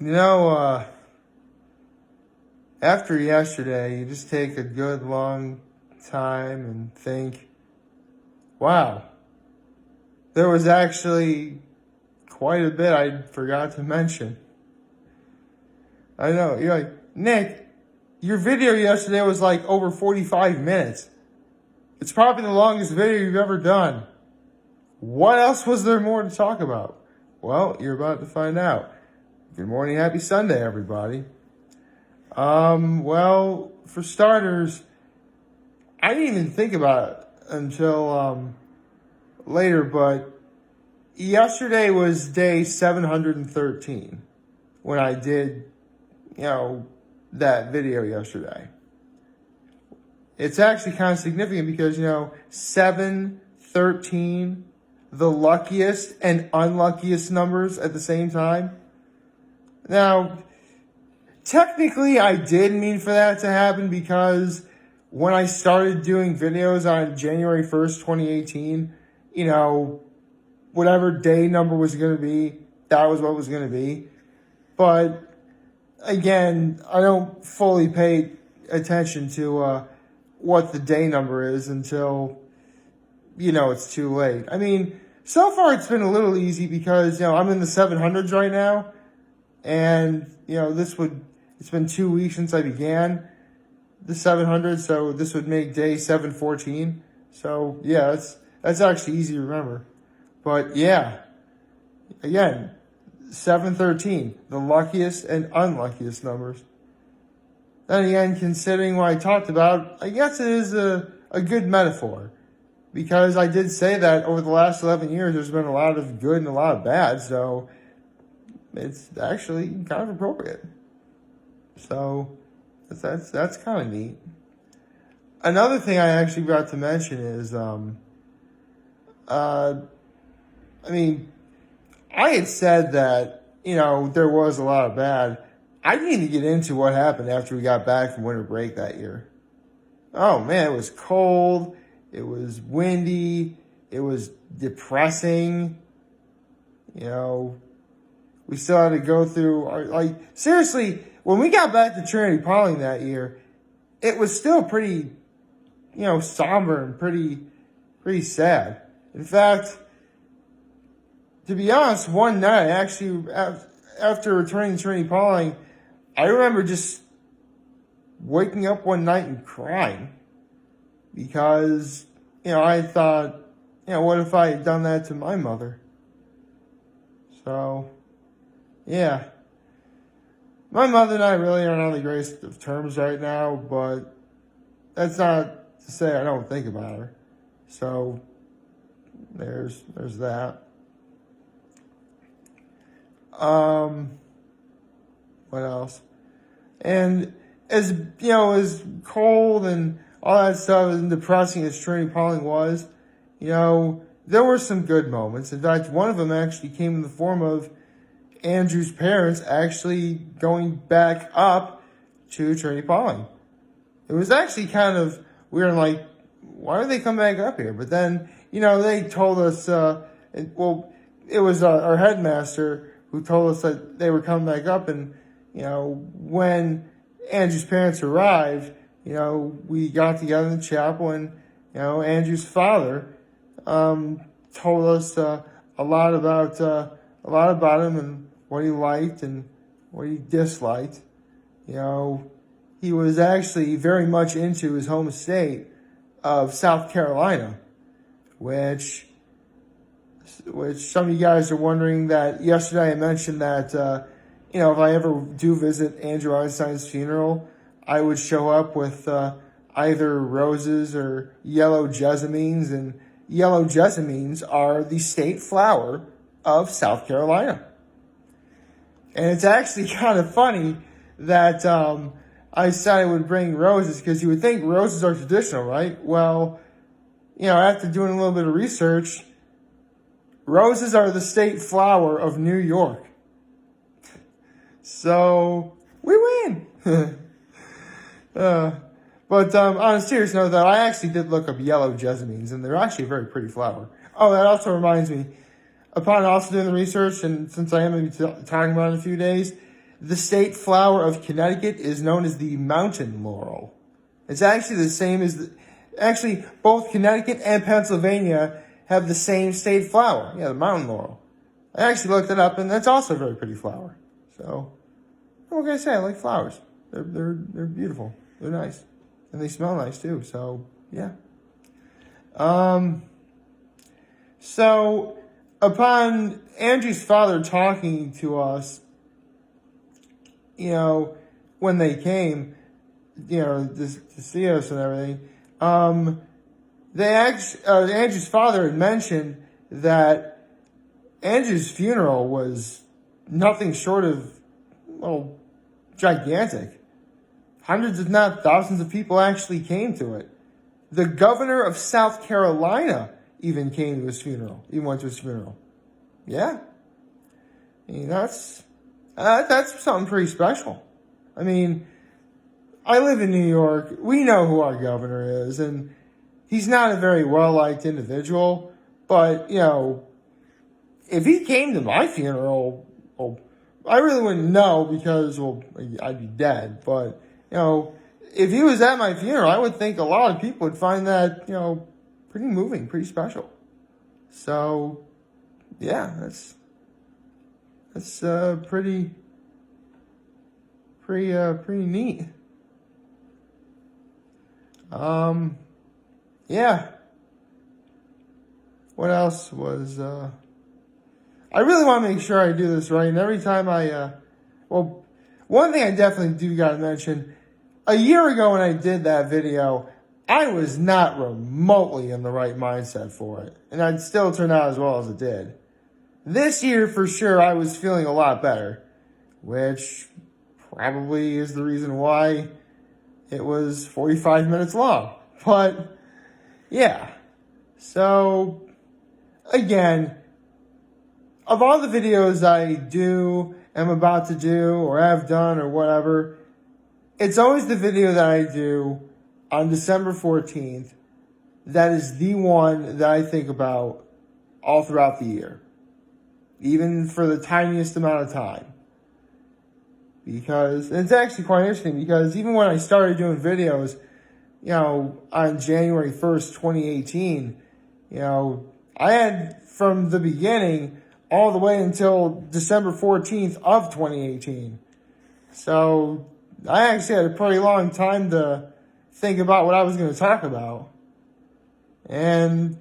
You know, after yesterday, you just take a good long time and think, wow, there was actually quite a bit I forgot to mention. I know, you're like, Nick, your video yesterday was like over 45 minutes. It's probably the longest video you've ever done. What else was there more to talk about? Well, you're about to find out. Good morning, happy Sunday, everybody. Well, for starters, I didn't even think about it until later, but yesterday was day 713 when I did, that video yesterday. It's actually kind of significant because, 713, the luckiest and unluckiest numbers at the same time. Now, technically, I did mean for that to happen because when I started doing videos on January 1st, 2018, whatever day number was going to be, that was what was going to be. But again, I don't fully pay attention to what the day number is until, it's too late. I mean, so far it's been a little easy because, I'm in the 700s right now. And, it's been 2 weeks since I began the 700, so this would make day 714. So, yeah, that's actually easy to remember. But, yeah, again, 713, the luckiest and unluckiest numbers. Then again, considering what I talked about, I guess it is a good metaphor. Because I did say that over the last 11 years, there's been a lot of good and a lot of bad, so it's actually kind of appropriate. So that's kind of neat. Another thing I actually got to mention is, I had said that, there was a lot of bad. I didn't even get into what happened after we got back from winter break that year. Oh man, it was cold. It was windy. It was depressing. We still had to go through, seriously, when we got back to Trinity Pawling that year, it was still pretty, somber and pretty sad. In fact, to be honest, one night, actually, after returning to Trinity Pawling, I remember just waking up one night and crying. Because, I thought, what if I had done that to my mother? So, yeah. My mother and I really aren't on the greatest of terms right now, but that's not to say I don't think about her. So, there's that. What else? And as cold and all that stuff and depressing as Trinity Pawling was, there were some good moments. In fact, one of them actually came in the form of Andrew's parents actually going back up to Trinity Pawling. It was actually kind of weird, like, why did they come back up here? But then, they told us, it was our headmaster who told us that they were coming back up. And, when Andrew's parents arrived, we got together in the chapel and, Andrew's father, told us, a lot about him and what he liked and what he disliked. He was actually very much into his home state of South Carolina, which some of you guys are wondering that yesterday I mentioned that, if I ever do visit Andrew Einstein's funeral, I would show up with either roses or yellow jessamines, and yellow jessamines are the state flower of South Carolina. And it's actually kind of funny that I said I would bring roses because you would think roses are traditional, right? Well, after doing a little bit of research, roses are the state flower of New York. So, we win! But on a serious note, though, I actually did look up yellow jessamines, and they're actually a very pretty flower. Oh, that also reminds me, upon also doing the research, and since I am going to be talking about it in a few days, the state flower of Connecticut is known as the mountain laurel. It's actually the same as actually both Connecticut and Pennsylvania have the same state flower. Yeah, the mountain laurel. I actually looked it up, and that's also a very pretty flower. So, what can I say? I like flowers. They're beautiful. They're nice, and they smell nice too. So, yeah. So, upon Andrew's father talking to us, when they came, to see us and everything, Andrew's father had mentioned that Andrew's funeral was nothing short of, gigantic. Hundreds, if not thousands of people actually came to it. The governor of South Carolina even came to his funeral. Even went to his funeral. Yeah. I mean, that's something pretty special. I mean, I live in New York. We know who our governor is, and he's not a very well-liked individual. But, if he came to my funeral, I really wouldn't know because, I'd be dead. But, if he was at my funeral, I would think a lot of people would find that, pretty moving, pretty special. So, yeah, that's pretty neat. Yeah. What else was, I really want to make sure I do this right. And every time one thing I definitely do got to mention, a year ago when I did that video, I was not remotely in the right mindset for it. And it still turned out as well as it did. This year, for sure, I was feeling a lot better, which probably is the reason why it was 45 minutes long. But, yeah. So, again, of all the videos I am about to do, or have done, or whatever, it's always the video that I do on December 14th that is the one that I think about all throughout the year. Even for the tiniest amount of time. Because, and it's actually quite interesting, because even when I started doing videos, on January 1st, 2018, I had from the beginning all the way until December 14th of 2018. So, I actually had a pretty long time to think about what I was going to talk about. And,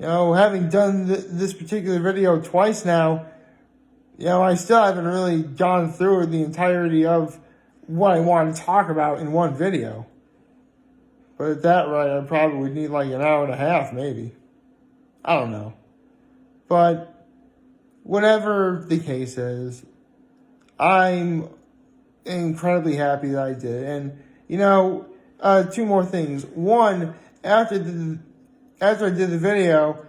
having done this particular video twice now, I still haven't really gone through the entirety of what I want to talk about in one video. But at that rate, I probably would need like an hour and a half, maybe. I don't know. But whatever the case is, I'm incredibly happy that I did. And, two more things. One, after I did the video,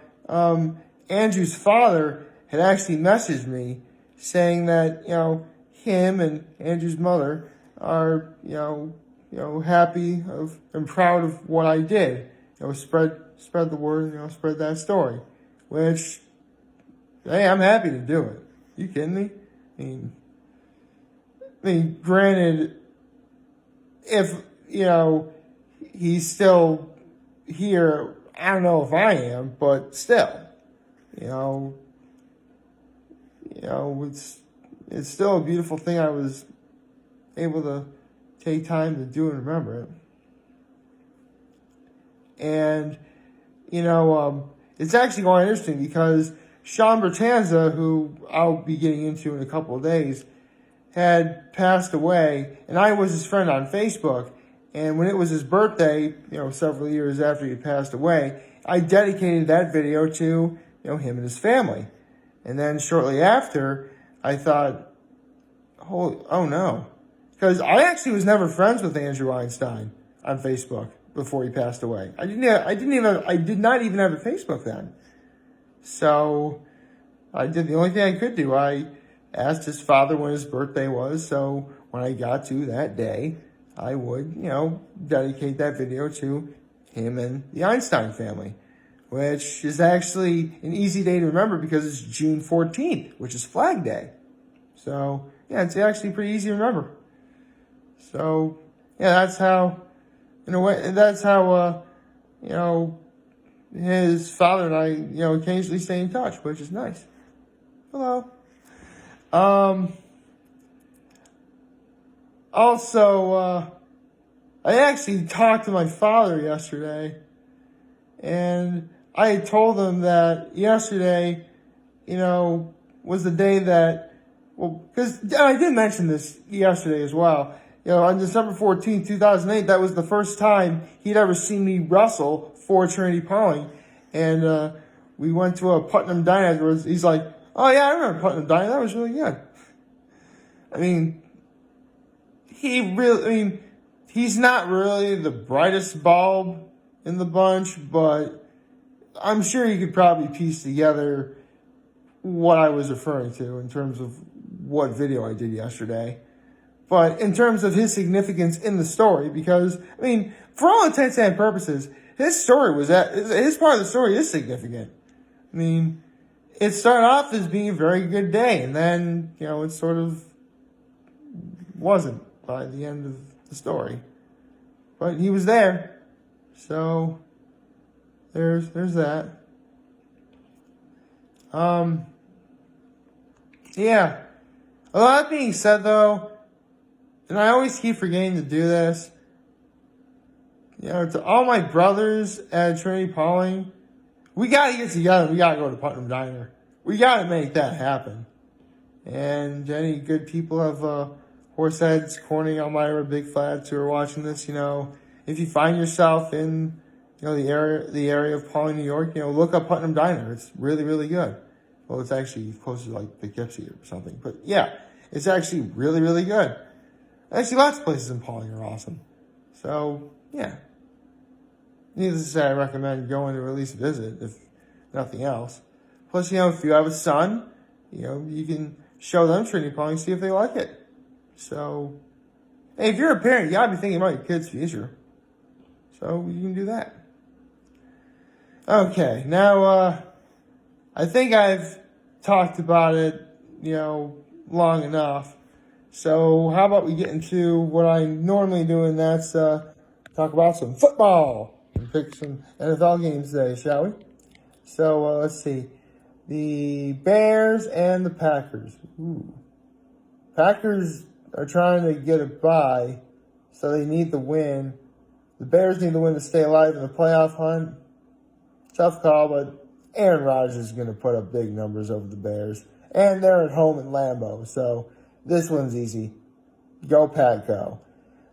Andrew's father had actually messaged me saying that, him and Andrew's mother are, happy and proud of what I did. Spread the word, spread that story. Which, hey, I'm happy to do it. You kidding me? I mean, granted, if, he's still here, I don't know if I am, but still, it's still a beautiful thing I was able to take time to do and remember it. And, it's actually quite interesting because Sean Bertanza, who I'll be getting into in a couple of days, had passed away, and I was his friend on Facebook. And when it was his birthday, several years after he passed away, I dedicated that video to, him and his family. And then shortly after, I thought, oh no. Because I actually was never friends with Andrew Einstein on Facebook before he passed away. I did not even have a Facebook then. So I did the only thing I could do. I asked his father when his birthday was, so when I got to that day, I would, dedicate that video to him and the Einstein family, which is actually an easy day to remember because it's June 14th, which is Flag Day. So yeah, it's actually pretty easy to remember. So, yeah, that's how, in a way, that's how, his father and I, occasionally stay in touch, which is nice. Hello. Also, I actually talked to my father yesterday, and I had told him that yesterday, was the day that, because I did mention this yesterday as well. On December 14th, 2008, that was the first time he'd ever seen me wrestle for Trinity Pawling. And we went to a Putnam Dine afterwards. He's like, oh, yeah, I remember Putnam Dine. That was really good. I mean, he's not really the brightest bulb in the bunch, but I'm sure you could probably piece together what I was referring to in terms of what video I did yesterday. But in terms of his significance in the story, because, for all intents and purposes, his part of the story is significant. It started off as being a very good day, and then, it sort of wasn't by the end of the story. But he was there. So, there's that. Yeah. A lot being said, though, and I always keep forgetting to do this, to all my brothers at Trinity Pawling, we got to get together. We got to go to Putnam Diner. We got to make that happen. And any good people of Horseheads, Corning, Elmira, Big Flats who are watching this, if you find yourself in, the area of Pawling, New York, look up Putnam Diner. It's really, really good. Well, it's actually closer to like Poughkeepsie or something. But yeah, it's actually really, really good. Actually, lots of places in Pawling are awesome. So, yeah. Needless to say, I recommend going to at least visit, if nothing else. Plus, if you have a son, you can show them Trinity Pawling, see if they like it. So, hey, if you're a parent, you gotta be thinking about your kid's future. So, you can do that. Okay, now, I think I've talked about it, long enough. So how about we get into what I normally do, and that's talk about some football and pick some NFL games today, shall we? So let's see. The Bears and the Packers. Ooh. Packers are trying to get a bye, so they need the win. The Bears need the win to stay alive in the playoff hunt. Tough call, but Aaron Rodgers is going to put up big numbers over the Bears. And they're at home in Lambeau, so this one's easy. Go Pack, go.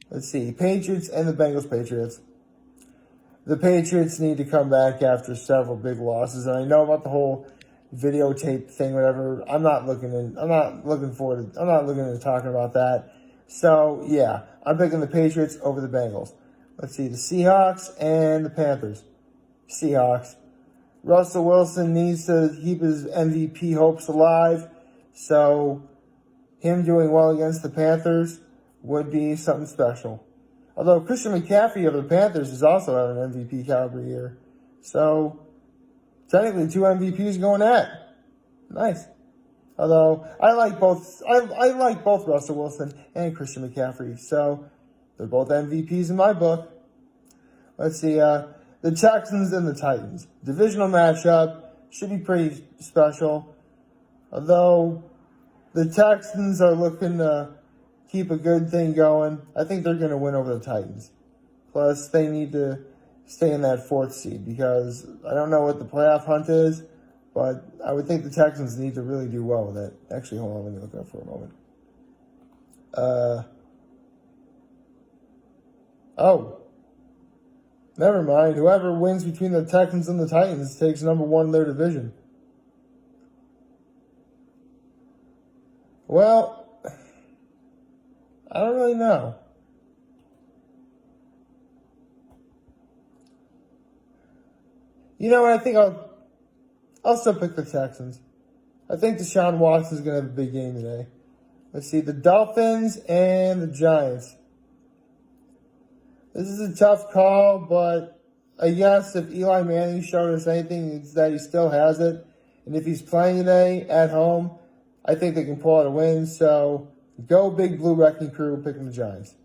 Let's see. Patriots and the Bengals Patriots. The Patriots need to come back after several big losses. And I know about the whole videotape thing, whatever. I'm not looking into talking about that. So, yeah. I'm picking the Patriots over the Bengals. Let's see. The Seahawks and the Panthers. Seahawks. Russell Wilson needs to keep his MVP hopes alive. So, him doing well against the Panthers would be something special. Although Christian McCaffrey of the Panthers is also having an MVP caliber year. So, technically 2 MVPs going at. Nice. Although, I like both Russell Wilson and Christian McCaffrey. So, they're both MVPs in my book. Let's see, the Texans and the Titans. Divisional matchup. Should be pretty special. Although, the Texans are looking to keep a good thing going. I think they're going to win over the Titans. Plus, they need to stay in that 4th seed because I don't know what the playoff hunt is, but I would think the Texans need to really do well with it. Actually, hold on, let me look up for a moment. Never mind. Whoever wins between the Texans and the Titans takes number 1 in their division. Well, I don't really know. You know what? I think I'll still pick the Texans. I think Deshaun Watson's going to have a big game today. Let's see, the Dolphins and the Giants. This is a tough call, but I guess if Eli Manning showed us anything, it's that he still has it. And if he's playing today at home, I think they can pull out a win. So Go Big Blue Wrecking Crew picking the Giants.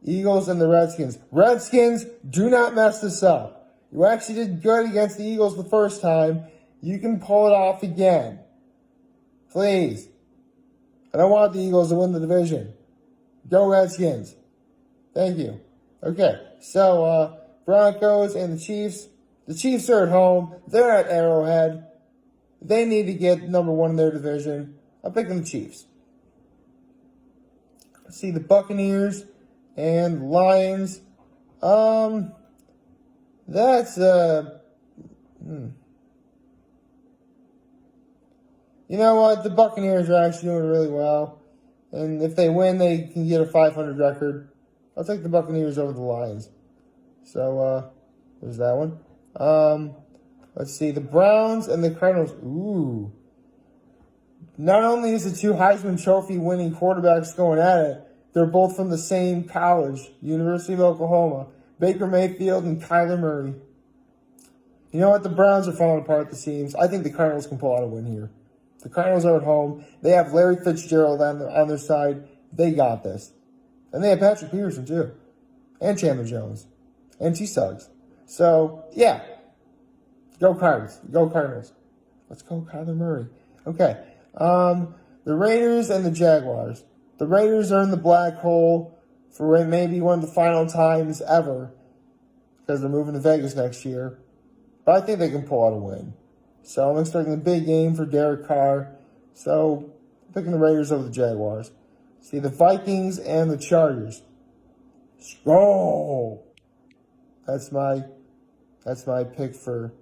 Eagles and the Redskins. Redskins, do not mess this up. You actually did good against the Eagles the first time. You can pull it off again. Please. I don't want the Eagles to win the division. Go Redskins. Thank you. Okay, so Broncos and the Chiefs. The Chiefs are at home. They're at Arrowhead. They need to get number one in their division. I'm picking the Chiefs. Let's see the Buccaneers and Lions. That's You know what? The Buccaneers are actually doing really well. And if they win, they can get a 500 record. I'll take the Buccaneers over the Lions. So, there's that one. Let's see. The Browns and the Cardinals. Ooh. Not only is the two Heisman Trophy winning quarterbacks going at it, they're both from the same college, University of Oklahoma. Baker Mayfield and Kyler Murray. You know what? The Browns are falling apart at the seams. I think the Cardinals can pull out a win here. The Cardinals are at home. They have Larry Fitzgerald on their side. They got this. And they have Patrick Peterson, too. And Chandler Jones. And T. Suggs. So, yeah. Go Cardinals. Go Cardinals. Let's go Kyler Murray. Okay. The Raiders and the Jaguars. The Raiders are in the black hole for maybe one of the final times ever. Because they're moving to Vegas next year. But I think they can pull out a win. So I'm expecting a big game for Derek Carr. So I'm picking the Raiders over the Jaguars. See the Vikings and the Chargers. Skol! That's my pick for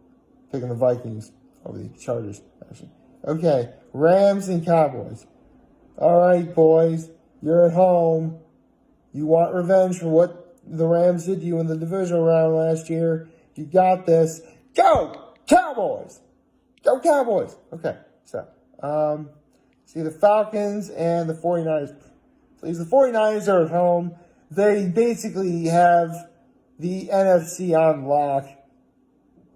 picking the Vikings over the Chargers, actually. Okay, Rams and Cowboys. All right, boys, you're at home. You want revenge for what the Rams did to you in the divisional round last year. You got this. Go Cowboys! Go Cowboys! Okay, so, see the Falcons and the 49ers. Please, the 49ers are at home. They basically have the NFC on lock.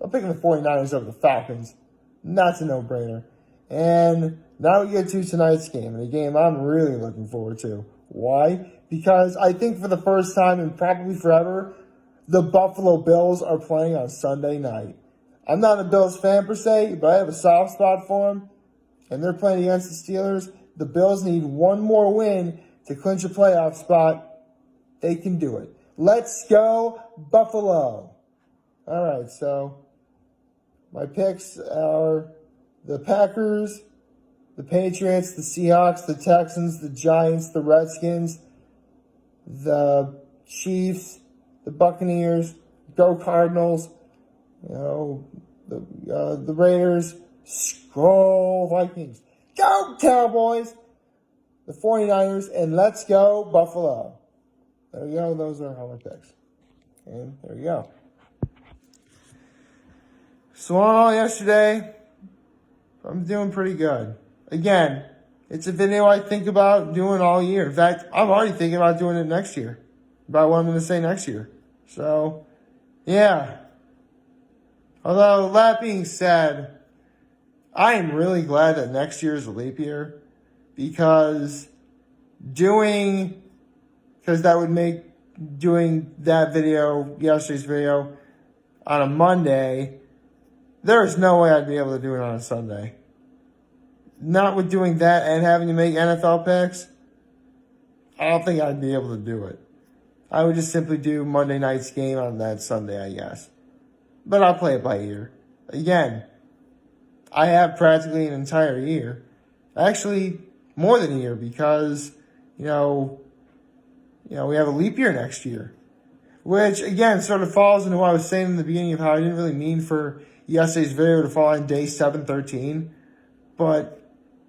I'm picking the 49ers over the Falcons. That's a no-brainer. And now we get to tonight's game, and a game I'm really looking forward to. Why? Because I think for the first time in probably forever, the Buffalo Bills are playing on Sunday night. I'm not a Bills fan per se, but I have a soft spot for them. And they're playing against the Steelers. The Bills need one more win to clinch a playoff spot. They can do it. Let's go, Buffalo. All right, so my picks are the Packers, the Patriots, the Seahawks, the Texans, the Giants, the Redskins, the Chiefs, the Buccaneers, go Cardinals, the Raiders, Skol Vikings, go Cowboys, the 49ers, and let's go Buffalo. There you go. Those are all my picks. And there you go. So all yesterday, I'm doing pretty good. Again, it's a video I think about doing all year. In fact, I'm already thinking about doing it next year. About what I'm going to say next year. So, yeah. Although, that being said, I am really glad that next year is a leap year. Because that would make doing that video, yesterday's video, on a Monday, there is no way I'd be able to do it on a Sunday. Not with doing that and having to make NFL picks, I don't think I'd be able to do it. I would just simply do Monday night's game on that Sunday, I guess. But I'll play it by ear. Again, I have practically an entire year. Actually, more than a year because, we have a leap year next year. Which, again, sort of falls into what I was saying in the beginning of how I didn't really mean for yesterday's video to fall on day 713. But,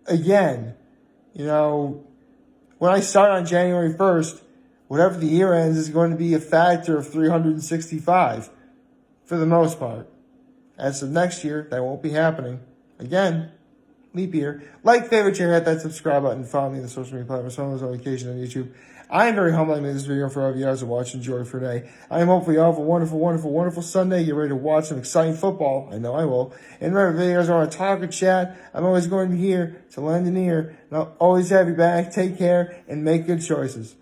again, when I start on January 1st, whatever the year ends is going to be a factor of 365 for the most part. As of next year, that won't be happening. Again, leap year. Like, favorite, share, hit that subscribe button, follow me on the social media platforms, follow us on vacation on YouTube. I am very humbled I made this video for all of you guys to watch and enjoy for today. I am hopefully you all have a wonderful, wonderful, wonderful Sunday. You're ready to watch some exciting football. I know I will. And remember, if you guys want to talk or chat, I'm always going to be here to lend an ear. And I'll always have you back. Take care and make good choices.